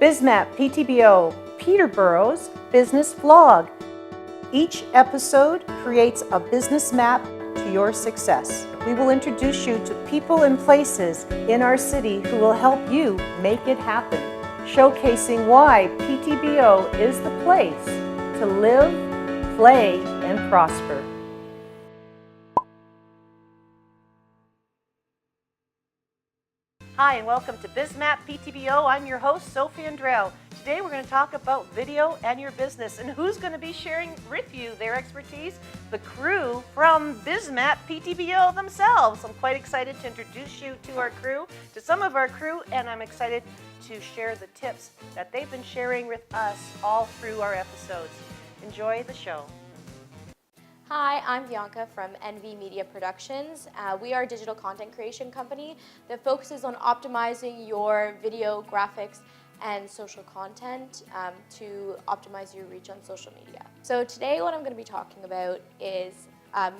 BizMap Ptbo, Peterborough's business vlog. Each episode creates a business map to your success. We will introduce you to people and places in our city who will help you make it happen, showcasing why Ptbo is the place to live, play, and prosper. Hi, and welcome to BizMap Ptbo. I'm your host, Sophie Andrell. Today we're going to talk about video and your business. And who's going to be sharing with you their expertise? The crew from BizMap Ptbo themselves. I'm quite excited to introduce you to our crew, to some of our crew, and I'm excited to share the tips that they've been sharing with us all through our episodes. Enjoy the show. Hi, I'm Bianca from NV Media Productions. We are a digital content creation company that focuses on optimizing your video, graphics, and social content to optimize your reach on social media. So today what I'm going to be talking about is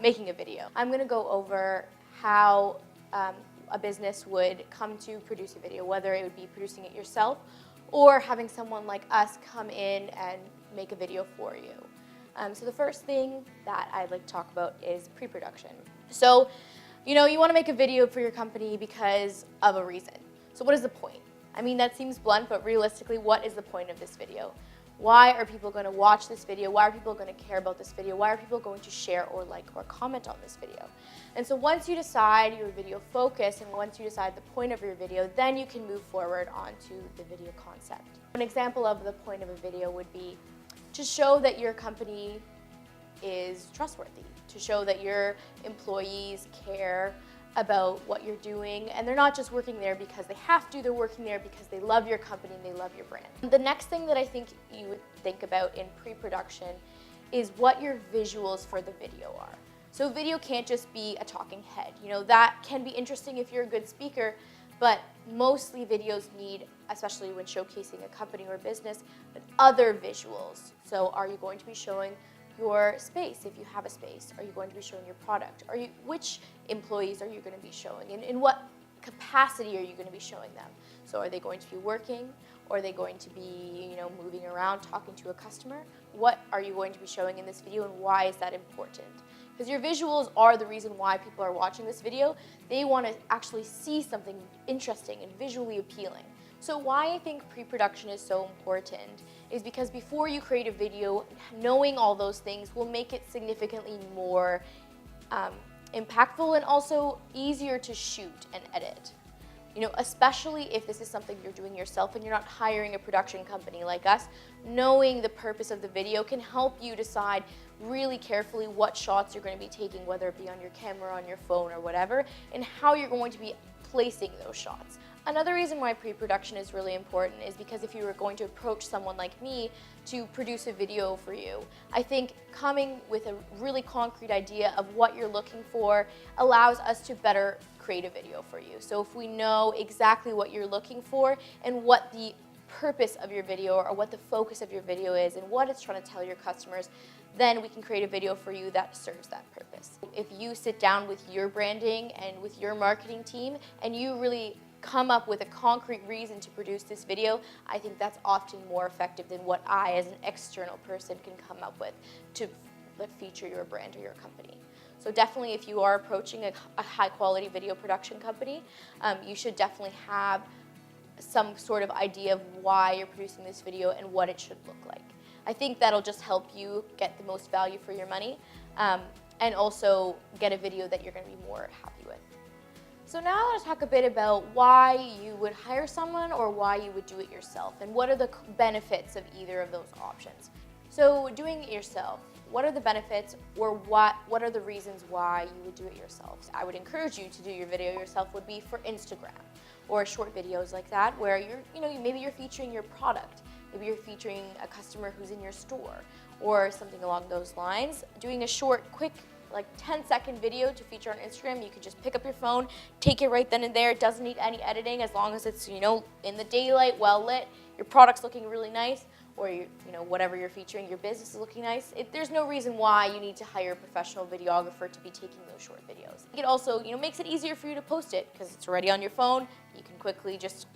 making a video. I'm going to go over how a business would come to produce a video, whether it would be producing it yourself or having someone like us come in and make a video for you. So the first thing that I'd like to talk about is pre-production. So, you want to make a video for your company because of a reason. So what is the point? I mean, that seems blunt, but realistically, what is the point of this video? Why are people going to watch this video? Why are people going to care about this video? Why are people going to share or like or comment on this video? And so once you decide your video focus and once you decide the point of your video, then you can move forward onto the video concept. An example of the point of a video would be to show that your company is trustworthy, to show that your employees care about what you're doing, and they're not just working there because they have to, they're working there because they love your company and they love your brand. The next thing that I think you would think about in pre-production is what your visuals for the video are. So video can't just be a talking head. That can be interesting if you're a good speaker, but mostly videos need, especially when showcasing a company or business, other visuals. So are you going to be showing your space if you have a space? Are you going to be showing your product? Which employees are you going to be showing? And in what capacity are you going to be showing them? So are they going to be working? Or are they going to be moving around, talking to a customer? What are you going to be showing in this video and why is that important? Because your visuals are the reason why people are watching this video. They want to actually see something interesting and visually appealing. So why I think pre-production is so important is because before you create a video, knowing all those things will make it significantly more impactful and also easier to shoot and edit. Especially if this is something you're doing yourself and you're not hiring a production company like us, knowing the purpose of the video can help you decide really carefully what shots you're going to be taking, whether it be on your camera, on your phone, or whatever, and how you're going to be placing those shots. Another reason why pre-production is really important is because if you were going to approach someone like me to produce a video for you, I think coming with a really concrete idea of what you're looking for allows us to better create a video for you. So if we know exactly what you're looking for and what the purpose of your video or what the focus of your video is and what it's trying to tell your customers, then we can create a video for you that serves that purpose. If you sit down with your branding and with your marketing team and you really come up with a concrete reason to produce this video, I think that's often more effective than what I, as an external person, can come up with to feature your brand or your company. So definitely if you are approaching a high-quality video production company, you should definitely have some sort of idea of why you're producing this video and what it should look like. I think that'll just help you get the most value for your money and also get a video that you're going to be more happy with. So now I want to talk a bit about why you would hire someone or why you would do it yourself and what are the benefits of either of those options. So doing it yourself, what are the benefits or what are the reasons why you would do it yourself? I would encourage you to do your video yourself would be for Instagram or short videos like that where maybe you're featuring your product. Maybe you're featuring a customer who's in your store or something along those lines. Doing a short, quick, like 10-second video to feature on Instagram, you could just pick up your phone, take it right then and there. It doesn't need any editing as long as it's, in the daylight, well lit, your product's looking really nice, or whatever you're featuring, your business is looking nice. There's no reason why you need to hire a professional videographer to be taking those short videos. It also, makes it easier for you to post it because it's already on your phone. You can quickly just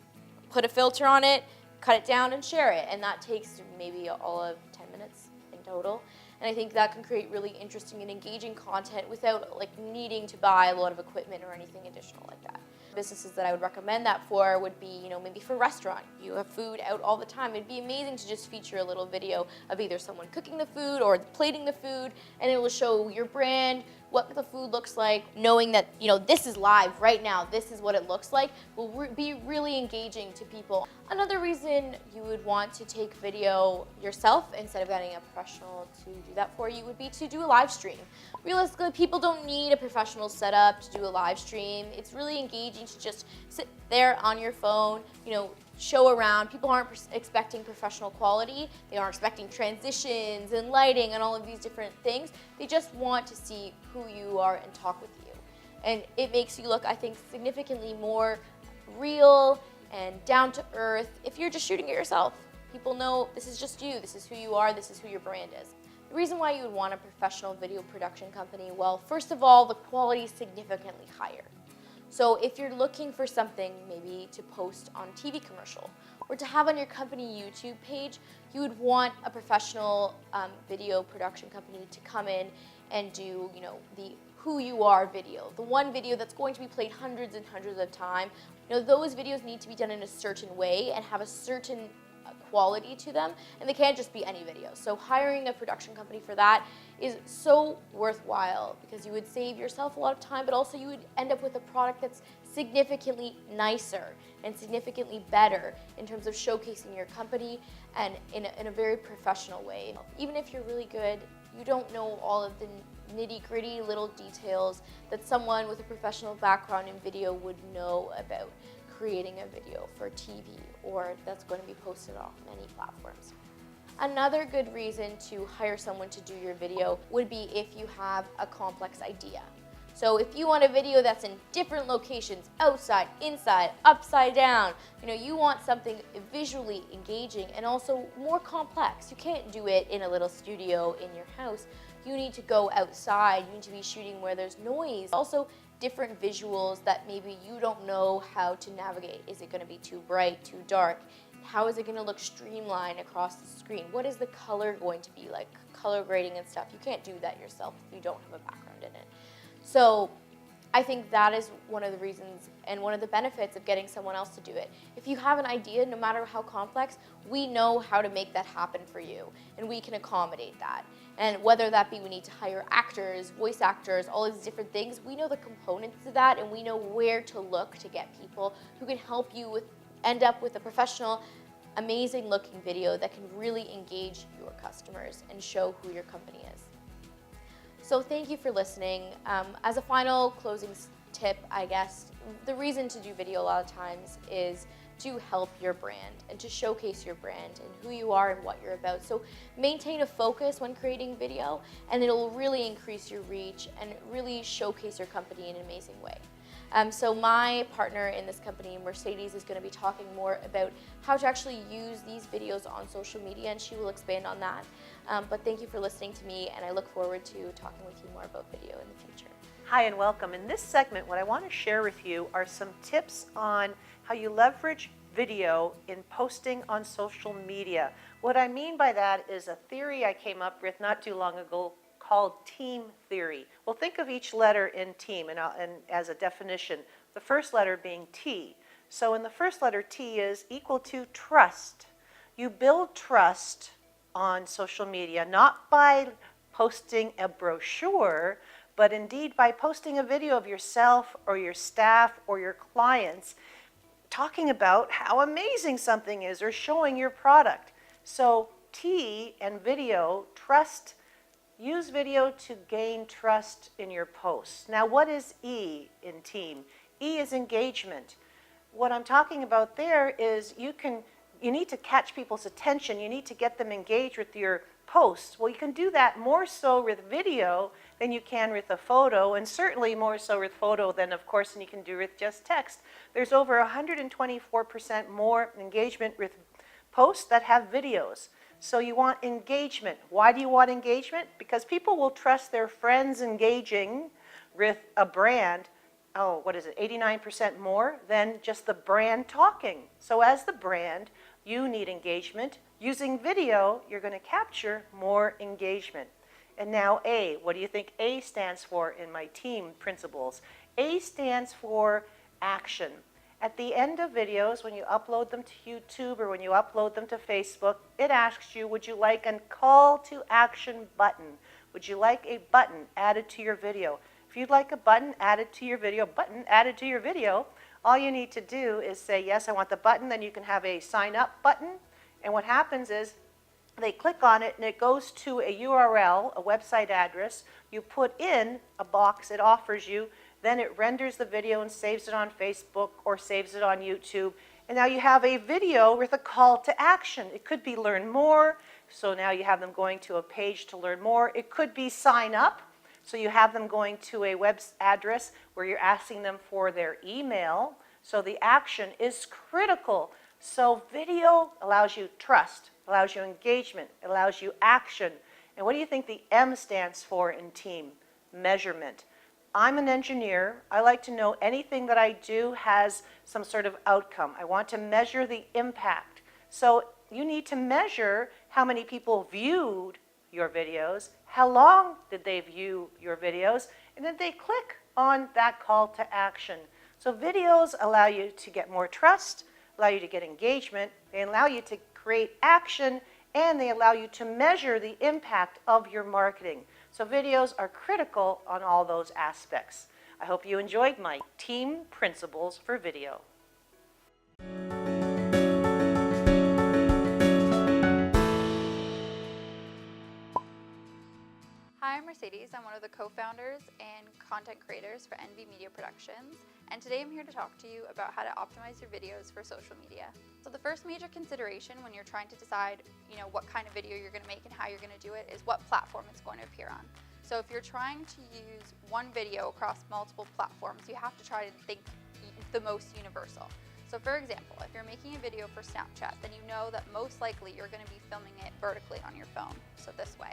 put a filter on it, cut it down and share it, and that takes maybe all of 10 minutes in total. And I think that can create really interesting and engaging content without like needing to buy a lot of equipment or anything additional like that. Businesses that I would recommend that for would be, maybe for restaurant. You have food out all the time. It'd be amazing to just feature a little video of either someone cooking the food or plating the food, and it will show your brand, what the food looks like, knowing that, this is live right now, this is what it looks like, will be really engaging to people. Another reason you would want to take video yourself instead of getting a professional to do that for you would be to do a live stream. Realistically, people don't need a professional setup to do a live stream. It's really engaging to just sit there on your phone, show around. People aren't expecting professional quality. They aren't expecting transitions and lighting and all of these different things. They just want to see who you are and talk with you. And it makes you look, I think, significantly more real and down to earth if you're just shooting it yourself. People know this is just you, this is who you are, this is who your brand is. The reason why you would want a professional video production company, well, first of all, the quality is significantly higher. So if you're looking for something maybe to post on TV commercial or to have on your company YouTube page, you would want a professional video production company to come in and do, the who you are video, the one video that's going to be played hundreds and hundreds of times. Those videos need to be done in a certain way and have a certain quality to them, and they can't just be any video. So hiring a production company for that is so worthwhile because you would save yourself a lot of time, but also you would end up with a product that's significantly nicer and significantly better in terms of showcasing your company and in a very professional way. Even if you're really good, you don't know all of the nitty-gritty little details that someone with a professional background in video would know about creating a video for TV or that's going to be posted on many platforms. Another good reason to hire someone to do your video would be if you have a complex idea. So if you want a video that's in different locations, outside, inside, upside down, you want something visually engaging and also more complex. You can't do it in a little studio in your house. You need to go outside. You need to be shooting where there's noise. Also, different visuals that maybe you don't know how to navigate. Is it going to be too bright, too dark? How is it going to look streamlined across the screen? What is the color going to be like? Color grading and stuff. You can't do that yourself if you don't have a background in it. So I think that is one of the reasons and one of the benefits of getting someone else to do it. If you have an idea, no matter how complex, we know how to make that happen for you, and we can accommodate that. And whether that be we need to hire actors, voice actors, all these different things, we know the components of that, and we know where to look to get people who can help you end up with a professional, amazing looking video that can really engage your customers and show who your company is. So thank you for listening. As a final closing tip, I guess, the reason to do video a lot of times is to help your brand and to showcase your brand and who you are and what you're about. So maintain a focus when creating video, and it'll really increase your reach and really showcase your company in an amazing way. So my partner in this company, Mercedes, is going to be talking more about how to actually use these videos on social media, and she will expand on that. But thank you for listening to me, and I look forward to talking with you more about video in the future. Hi and welcome. In this segment, what I want to share with you are some tips on how you leverage video in posting on social media. What I mean by that is a theory I came up with not too long ago called team theory. Well, think of each letter in team and as a definition, the first letter being T. So in the first letter, T is equal to trust. You build trust on social media, not by posting a brochure, but indeed by posting a video of yourself or your staff or your clients talking about how amazing something is or showing your product. So T and video, trust. Use video to gain trust in your posts. Now, what is E in team? E is engagement. What I'm talking about there is you need to catch people's attention. You need to get them engaged with your posts. Well, you can do that more so with video than you can with a photo, and certainly more so with photo than, of course, than you can do with just text. There's over 124% more engagement with posts that have videos. So you want engagement. Why do you want engagement? Because people will trust their friends engaging with a brand, 89% more than just the brand talking. So as the brand, You need engagement. Using video, you're going to capture more engagement. And now A, what do you think A stands for in my team principles? A stands for action. At the end of videos, when you upload them to YouTube or when you upload them to Facebook, it asks you, would you like a call to action button? Would you like a button added to your video? If you'd like a button added to your video, all you need to do is say, yes, I want the button. Then you can have a sign up button. And what happens is they click on it and it goes to a URL, a website address. You put in a box it offers you. Then it renders the video and saves it on Facebook or saves it on YouTube. And now you have a video with a call to action. It could be learn more. So now you have them going to a page to learn more. It could be sign up. So you have them going to a web address where you're asking them for their email. So the action is critical. So video allows you trust, allows you engagement, allows you action. And what do you think the M stands for in team? Measurement. I'm an engineer. I like to know anything that I do has some sort of outcome. I want to measure the impact. So you need to measure how many people viewed your videos, how long did they view your videos, and then they click on that call to action. So videos allow you to get more trust, allow you to get engagement, they allow you to create action, and they allow you to measure the impact of your marketing. So videos are critical on all those aspects. I hope you enjoyed my team principles for video. Hi, I'm Mercedes. I'm one of the co-founders and content creators for NV Media Productions, and today I'm here to talk to you about how to optimize your videos for social media. So the first major consideration when you're trying to decide, what kind of video you're going to make and how you're going to do it is what platform it's going to appear on. So if you're trying to use one video across multiple platforms, you have to try to think the most universal. So for example, if you're making a video for Snapchat, then you know that most likely you're going to be filming it vertically on your phone, so this way.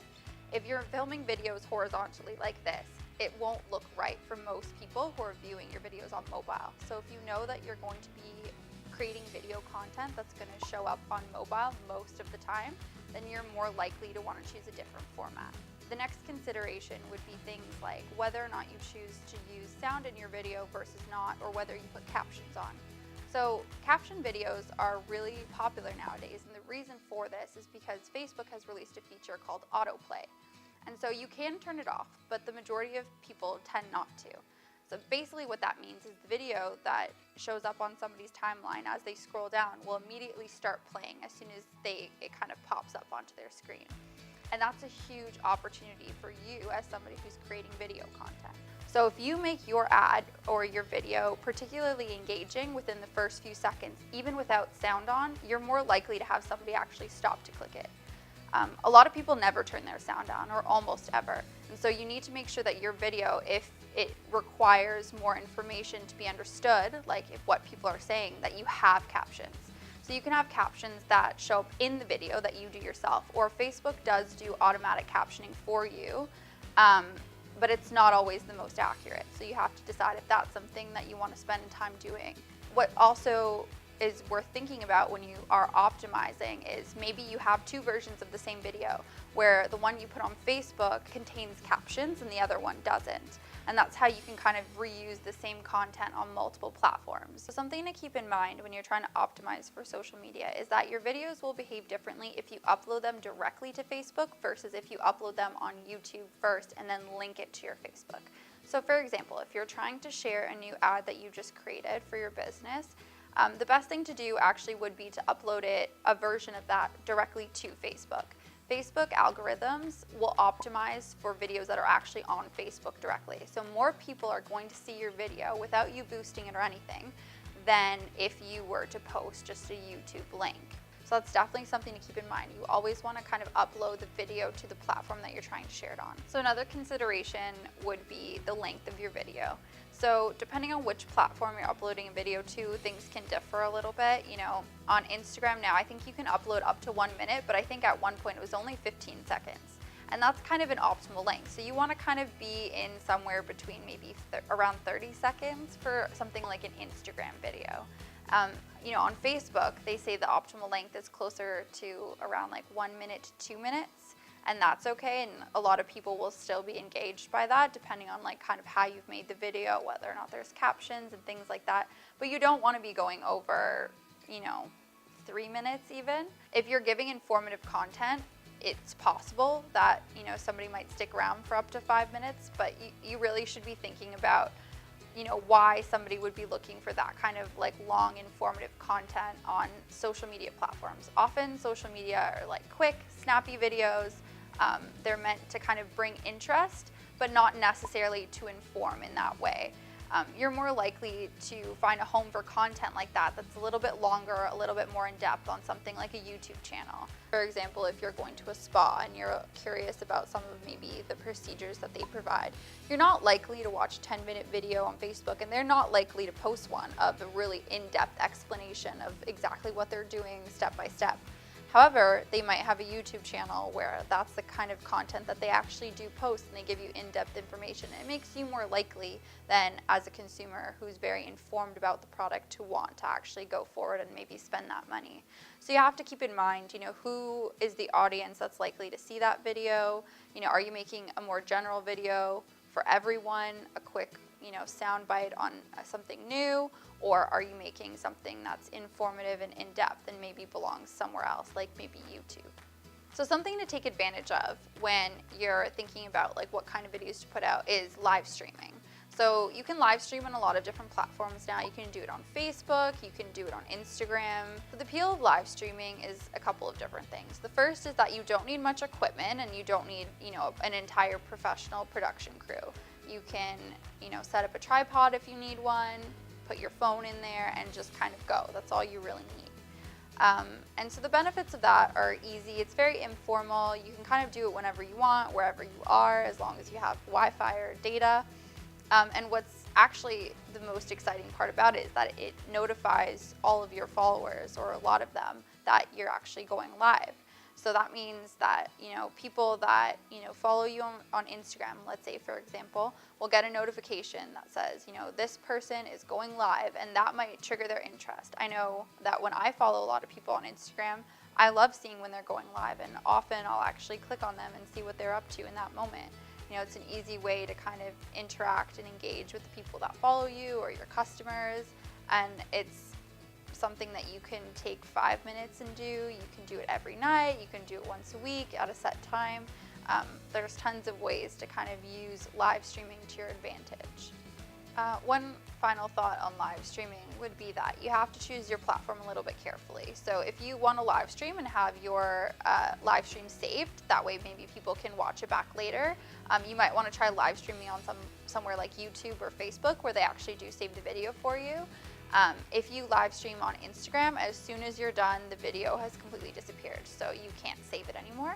If you're filming videos horizontally like this, it won't look right for most people who are viewing your videos on mobile. So if you know that you're going to be creating video content that's going to show up on mobile most of the time, then you're more likely to want to choose a different format. The next consideration would be things like whether or not you choose to use sound in your video versus not, or whether you put captions on. So caption videos are really popular nowadays, and the reason for this is because Facebook has released a feature called autoplay. And so you can turn it off, but the majority of people tend not to. So basically what that means is the video that shows up on somebody's timeline as they scroll down will immediately start playing as soon as it kind of pops up onto their screen. And that's a huge opportunity for you as somebody who's creating video content. So if you make your ad or your video particularly engaging within the first few seconds, even without sound on, you're more likely to have somebody actually stop to click it. A lot of people never turn their sound on, or almost ever. And so you need to make sure that your video, if it requires more information to be understood, like if what people are saying, that you have captions. So you can have captions that show up in the video that you do yourself, or Facebook does do automatic captioning for you, but it's not always the most accurate. So you have to decide if that's something that you want to spend time doing. What also is worth thinking about when you are optimizing is maybe you have two versions of the same video, where the one you put on Facebook contains captions and the other one doesn't. And that's how you can kind of reuse the same content on multiple platforms. So something to keep in mind when you're trying to optimize for social media is that your videos will behave differently if you upload them directly to Facebook versus if you upload them on YouTube first and then link it to your Facebook. So for example, if you're trying to share a new ad that you just created for your business, the best thing to do actually would be to upload a version of that directly to Facebook. Facebook algorithms will optimize for videos that are actually on Facebook directly. So more people are going to see your video without you boosting it or anything than if you were to post just a YouTube link. So that's definitely something to keep in mind. You always want to kind of upload the video to the platform that you're trying to share it on. So another consideration would be the length of your video. So depending on which platform you're uploading a video to, things can differ a little bit. On Instagram now, I think you can upload up to 1 minute, but I think at one point it was only 15 seconds. and that's kind of an optimal length. So you want to kind of be in somewhere between maybe around 30 seconds for something like an Instagram video. You know, on Facebook, they say the optimal length is closer to around like 1 minute to 2 minutes, and that's okay. And a lot of people will still be engaged by that, depending on like kind of how you've made the video, whether or not there's captions and things like that. But you don't want to be going over, you know, 3 minutes even. If you're giving informative content, it's possible that, you know, somebody might stick around for up to 5 minutes, but you really should be thinking about, you know, why somebody would be looking for that kind of like long informative content on social media platforms. Often social media are like quick, snappy videos. They're meant to kind of bring interest, but not necessarily to inform in that way. You're more likely to find a home for content like that that's a little bit longer, a little bit more in depth on something like a YouTube channel. For example, if you're going to a spa and you're curious about some of maybe the procedures that they provide, you're not likely to watch a 10-minute video on Facebook, and they're not likely to post one of a really in-depth explanation of exactly what they're doing step by step. However, they might have a YouTube channel where that's the kind of content that they actually do post, and they give you in-depth information. It makes you more likely than as a consumer who's very informed about the product to want to actually go forward and maybe spend that money. So you have to keep in mind, you know, who is the audience that's likely to see that video? You know, are you making a more general video for everyone, a quick, you know, soundbite on something new? Or are you making something that's informative and in-depth and maybe belongs somewhere else, like maybe YouTube? So something to take advantage of when you're thinking about like what kind of videos to put out is live streaming. So you can live stream on a lot of different platforms now. You can do it on Facebook, you can do it on Instagram. So the appeal of live streaming is a couple of different things. The first is that you don't need much equipment, and you don't need, you know, an entire professional production crew. You can, you know, set up a tripod if you need one, put your phone in there, and just kind of go. That's all you really need. And so the benefits of that are easy. It's very informal. You can kind of do it whenever you want, wherever you are, as long as you have Wi-Fi or data. And what's actually the most exciting part about it is that it notifies all of your followers, or a lot of them, that you're actually going live. So that means that, you know, people that, you know, follow you on Instagram, let's say, for example, will get a notification that says, you know, this person is going live, and that might trigger their interest. I know that when I follow a lot of people on Instagram, I love seeing when they're going live, and often I'll actually click on them and see what they're up to in that moment. You know, it's an easy way to kind of interact and engage with the people that follow you or your customers, and it's something that you can take 5 minutes and do. You can do it every night, you can do it once a week at a set time. There's tons of ways to kind of use live streaming to your advantage. One final thought on live streaming would be that you have to choose your platform a little bit carefully. So if you want to live stream and have your live stream saved, that way maybe people can watch it back later, you might want to try live streaming on somewhere like YouTube or Facebook, where they actually do save the video for you. If you live stream on Instagram, as soon as you're done, the video has completely disappeared, so you can't save it anymore.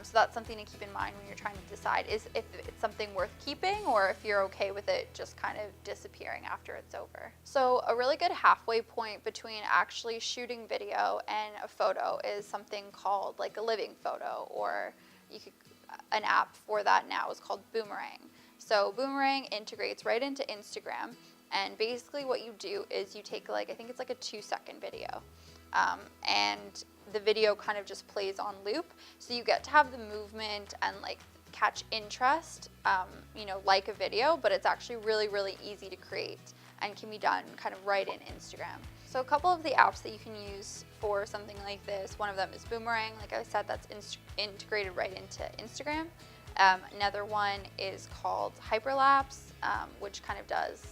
So that's something to keep in mind when you're trying to decide if it's something worth keeping, or if you're okay with it just kind of disappearing after it's over. So a really good halfway point between actually shooting video and a photo is something called like a living photo, or an app for that now is called Boomerang. So Boomerang integrates right into Instagram. And basically what you do is you take like, I think it's like a 2-second video, and the video kind of just plays on loop. So you get to have the movement and like catch interest, you know, like a video, but it's actually really, really easy to create and can be done kind of right in Instagram. So a couple of the apps that you can use for something like this, one of them is Boomerang, like I said, that's integrated right into Instagram. Another one is called Hyperlapse, which kind of does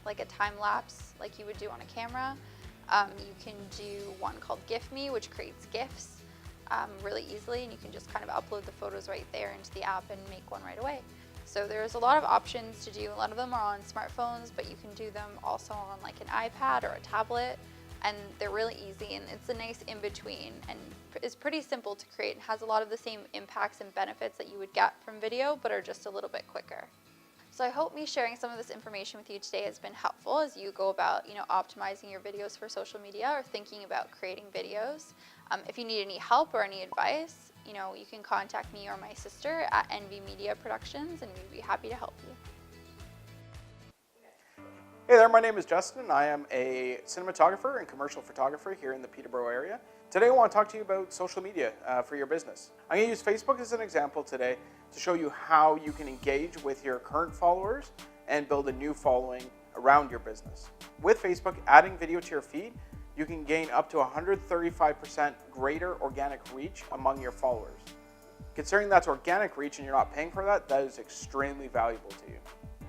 like a time lapse like you would do on a camera. You can do one called GIF.me, which creates GIFs really easily, and you can just kind of upload the photos right there into the app and make one right away. So there's a lot of options to do. A lot of them are on smartphones, but you can do them also on like an iPad or a tablet, and they're really easy, and it's a nice in-between, and is pretty simple to create and has a lot of the same impacts and benefits that you would get from video, but are just a little bit quicker. So I hope me sharing some of this information with you today has been helpful as you go about, you know, optimizing your videos for social media or thinking about creating videos. If you need any help or any advice, you can contact me or my sister at NV Media Productions, and we'd be happy to help you. Hey there, my name is Justin, and I am a cinematographer and commercial photographer here in the Ptbo area. Today I want to talk to you about social media for your business. I'm going to use Facebook as an example today to show you how you can engage with your current followers and build a new following around your business. With Facebook, adding video to your feed, you can gain up to 135% greater organic reach among your followers. Considering that's organic reach and you're not paying for that, that is extremely valuable to you.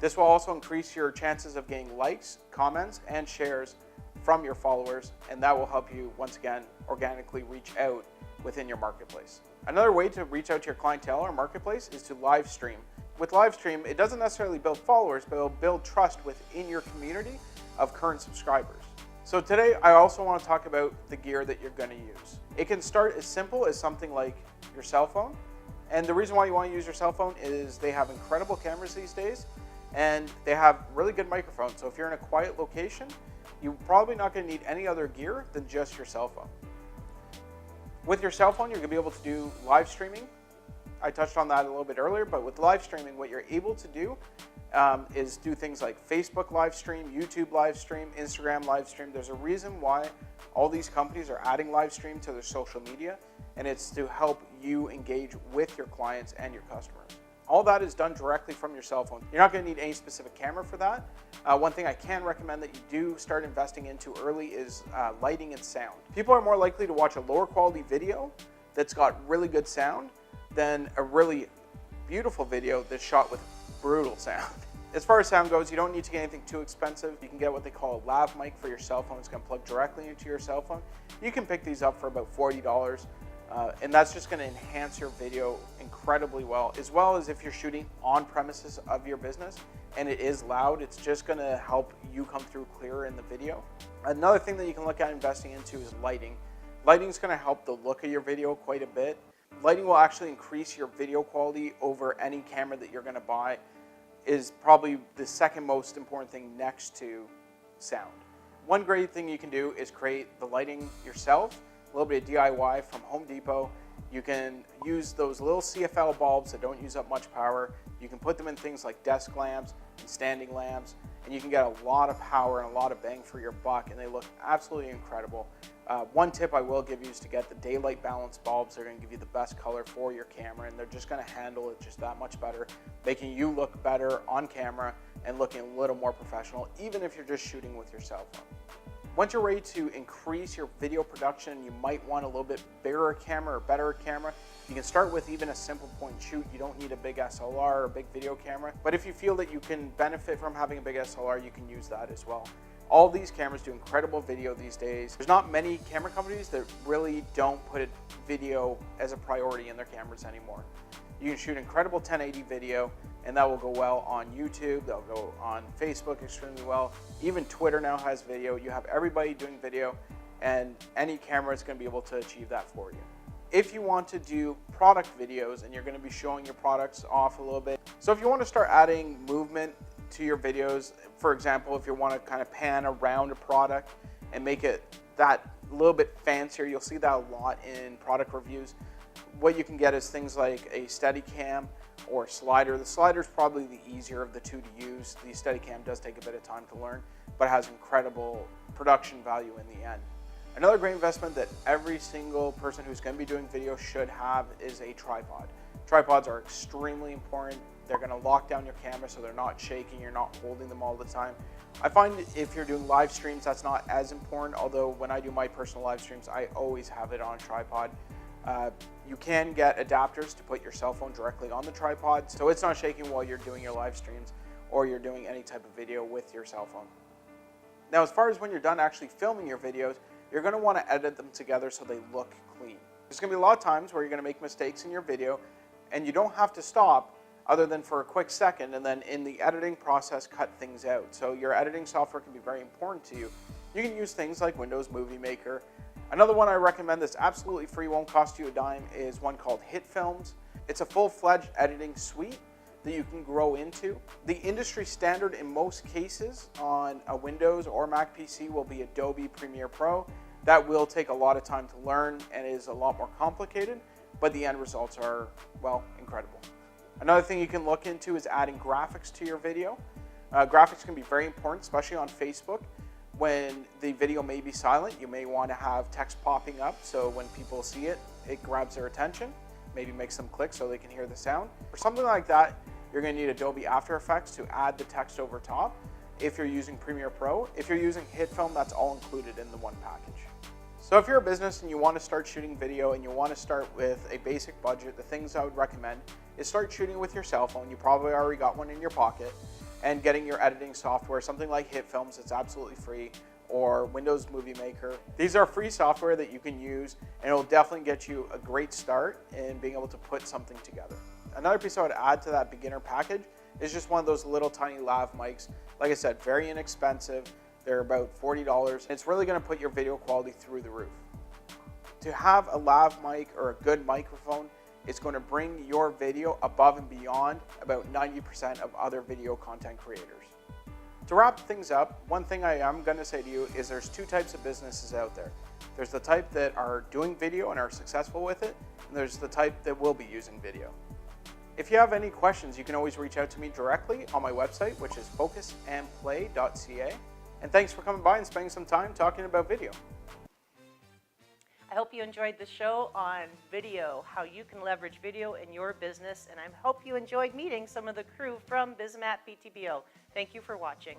This will also increase your chances of getting likes, comments, and shares from your followers, and that will help you, once again, organically reach out within your marketplace. Another way to reach out to your clientele or marketplace is to live stream. With live stream, it doesn't necessarily build followers, but it'll build trust within your community of current subscribers. So today, I also want to talk about the gear that you're going to use. It can start as simple as something like your cell phone, and the reason why you want to use your cell phone is they have incredible cameras these days, and they have really good microphones. So if you're in a quiet location, you're probably not going to need any other gear than just your cell phone. With your cell phone, you're going to be able to do live streaming. I touched on that a little bit earlier, but with live streaming, what you're able to do is do things like Facebook live stream, YouTube live stream, Instagram live stream. There's a reason why all these companies are adding live stream to their social media, and it's to help you engage with your clients and your customers. All that is done directly from your cell phone. You're not going to need any specific camera for that. One thing I can recommend that you do start investing into early is lighting and sound. People are more likely to watch a lower quality video that's got really good sound than a really beautiful video that's shot with brutal sound. As far as sound goes, you don't need to get anything too expensive. You can get what they call a lav mic for your cell phone. It's going to plug directly into your cell phone. You can pick these up for about $40. And that's just going to enhance your video incredibly well as if you're shooting on premises of your business and it is loud, it's just going to help you come through clearer in the video. Another thing that you can look at investing into is lighting. Lighting is going to help the look of your video quite a bit. Lighting will actually increase your video quality over any camera that you're going to buy. Is probably the second most important thing next to sound. One great thing you can do is create the lighting yourself. A little bit of DIY from Home Depot. You can use those little CFL bulbs that don't use up much power. You can put them in things like desk lamps and standing lamps, and you can get a lot of power and a lot of bang for your buck, and they look absolutely incredible. One tip I will give you is to get the daylight balance bulbs. They're going to give you the best color for your camera, and they're just going to handle it just that much better, making you look better on camera and looking a little more professional, even if you're just shooting with your cell phone. Once you're ready to increase your video production, you might want a little bit bigger camera or better camera. You can start with even a simple point and shoot. You don't need a big SLR or a big video camera. But if you feel that you can benefit from having a big SLR, you can use that as well. All these cameras do incredible video these days. There's not many camera companies that really don't put video as a priority in their cameras anymore. You can shoot incredible 1080 video, and that will go well on YouTube. They'll go on Facebook extremely well. Even Twitter now has video. You have everybody doing video, and any camera is going to be able to achieve that for you. If you want to do product videos and you're going to be showing your products off a little bit. So if you want to start adding movement to your videos, for example, if you want to kind of pan around a product and make it that little bit fancier, you'll see that a lot in product reviews. What you can get is things like a Steadicam or slider. The slider is probably the easier of the two to use. The Steadicam does take a bit of time to learn, but has incredible production value in the end. Another great investment that every single person who's going to be doing video should have is a tripod. Tripods are extremely important. They're going to lock down your camera so they're not shaking, you're not holding them all the time. I find if you're doing live streams, that's not as important, although when I do my personal live streams, I always have it on a tripod. You can get adapters to put your cell phone directly on the tripod, so it's not shaking while you're doing your live streams or you're doing any type of video with your cell phone. Now, as far as when you're done actually filming your videos, you're going to want to edit them together so they look clean. There's going to be a lot of times where you're going to make mistakes in your video, and you don't have to stop other than for a quick second, and then in the editing process, cut things out. So your editing software can be very important to you. You can use things like Windows Movie Maker. Another one I recommend that's absolutely free, won't cost you a dime, is one called HitFilms. It's a full-fledged editing suite that you can grow into. The industry standard in most cases on a Windows or Mac PC will be Adobe Premiere Pro. That will take a lot of time to learn and is a lot more complicated. but the end results are, well, incredible. Another thing you can look into is adding graphics to your video. Graphics can be very important, especially on Facebook. When the video may be silent, you may want to have text popping up so when people see it, it grabs their attention, maybe makes them click so they can hear the sound. For something like that, you're going to need Adobe After Effects to add the text over top. If you're using Premiere Pro, if you're using HitFilm, that's all included in the one package. So if you're a business and you want to start shooting video and you want to start with a basic budget, the things I would recommend is start shooting with your cell phone. You probably already got one in your pocket, and getting your editing software, something like HitFilms that's absolutely free, or Windows Movie Maker. These are free software that you can use, and it will definitely get you a great start in being able to put something together. Another piece I would add to that beginner package is just one of those little tiny lav mics. Like I said, very inexpensive. They're about $40, and it's really going to put your video quality through the roof. To have a lav mic or a good microphone, it's going to bring your video above and beyond about 90% of other video content creators. To wrap things up, one thing I am going to say to you is there's two types of businesses out there. There's the type that are doing video and are successful with it, and there's the type that will be using video. If you have any questions, you can always reach out to me directly on my website, which is focusandplay.ca. And thanks for coming by and spending some time talking about video. I hope you enjoyed the show on video, how you can leverage video in your business, and I hope you enjoyed meeting some of the crew from BizMat Ptbo. Thank you for watching.